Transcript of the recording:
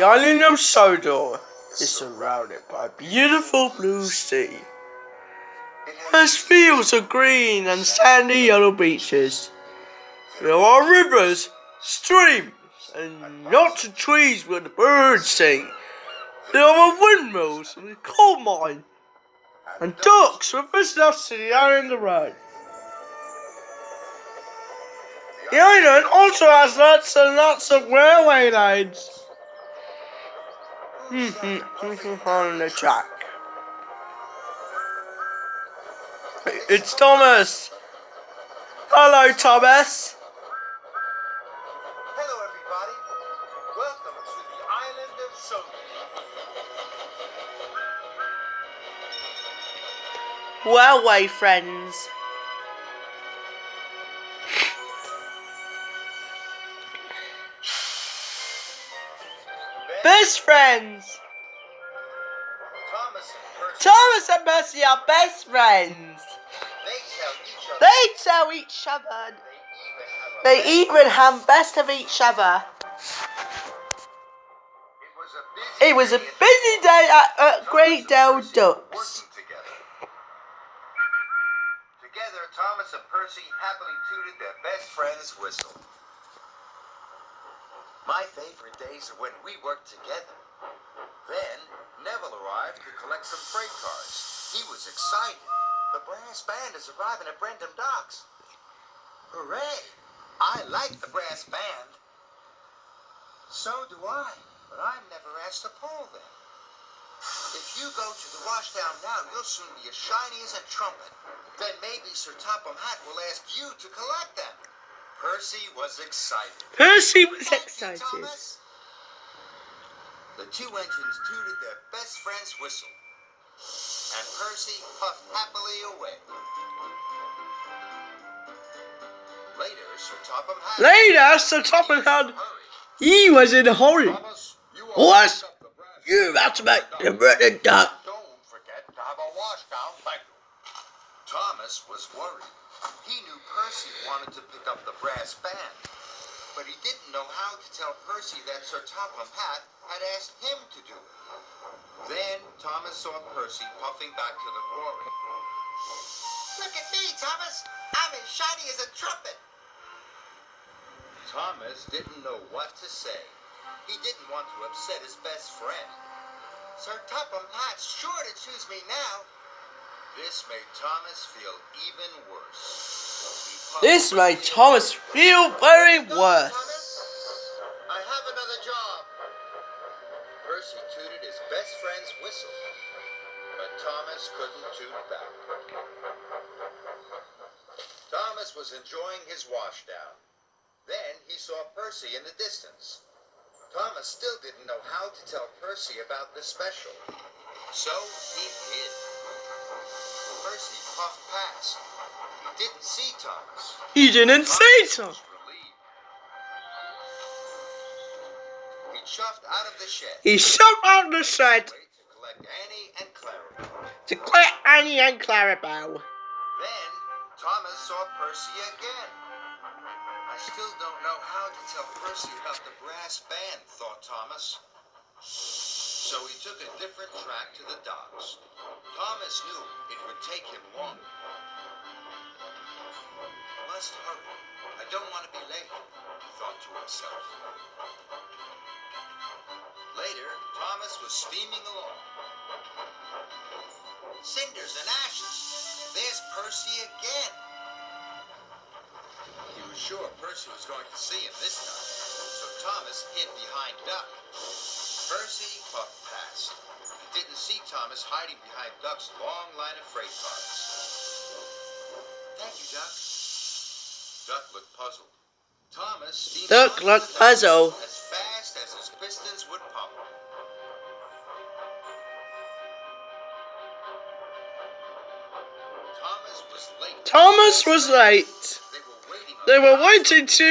The island of Sodor is surrounded by a beautiful blue sea. There's fields of green and sandy yellow beaches. There are rivers, streams, and lots of trees where the birds sing. There are windmills and a coal mine, and ducks with visitors to the island around. The island also has lots and lots of railway lines. On the track. It's Thomas. Hello, Thomas. Hello, everybody. Welcome to the island of Sodor. Railway friends. Best friends. Thomas and Percy are best friends. They tell each other. They even have best of each other. It was a busy day at Great Dale Ducks. Together, Thomas and Percy happily tooted their best friend's whistle. My favorite days are when we worked together. Then, Neville arrived to collect some freight cars. He was excited. The brass band is arriving at Brentham Docks. Hooray! I like the brass band. So do I, but I'm never asked to pull them. If you go to the washdown now, you'll soon be as shiny as a trumpet. Then maybe Sir Topham Hatt will ask you to collect them. Percy was excited. Percy was excited. Thomas. The two engines tooted their best friend's whistle, and Percy puffed happily away. Later, Sir Topham Hatt. He was in a hurry. Thomas, What? You have to make the Brentham Duck. Don't forget to have a washdown, thank you. Thomas was worried. He knew Percy wanted to pick up the brass band, but he didn't know how to tell Percy that Sir Topham Hatt had asked him to do it. Then Thomas saw Percy puffing back to the quarry. Look at me, Thomas! I'm as shiny as a trumpet! Thomas didn't know what to say. He didn't want to upset his best friend. Sir Topham Hatt's sure to choose me now. This made Thomas feel even worse. This made Thomas feel very worse. I have another job. Percy tooted his best friend's whistle, but Thomas couldn't toot back. Thomas was enjoying his washdown. Then he saw Percy in the distance. Thomas still didn't know how to tell Percy about the special, so he hid. Percy puffed past. He didn't see Thomas. He didn't see Thomas. He shoved out of the shed. To collect Annie and Clarabelle. Then Thomas saw Percy again. I still don't know how to tell Percy about the brass band, thought Thomas. So he took a different track to the docks. Thomas knew it would take him longer. Must hurry. I don't want to be late, he thought to himself. Later, Thomas was steaming along. Cinders and ashes. There's Percy again. He was sure Percy was going to see him this time, so Thomas hid behind Duck. Percy puffed past. He didn't see Thomas hiding behind Duck's long line of freight cars. Thank you, Duck. Duck looked puzzled. Thomas steamed Duck looked puzzled. as fast as his pistons would pump. Thomas was late. Thomas was late. They were waiting to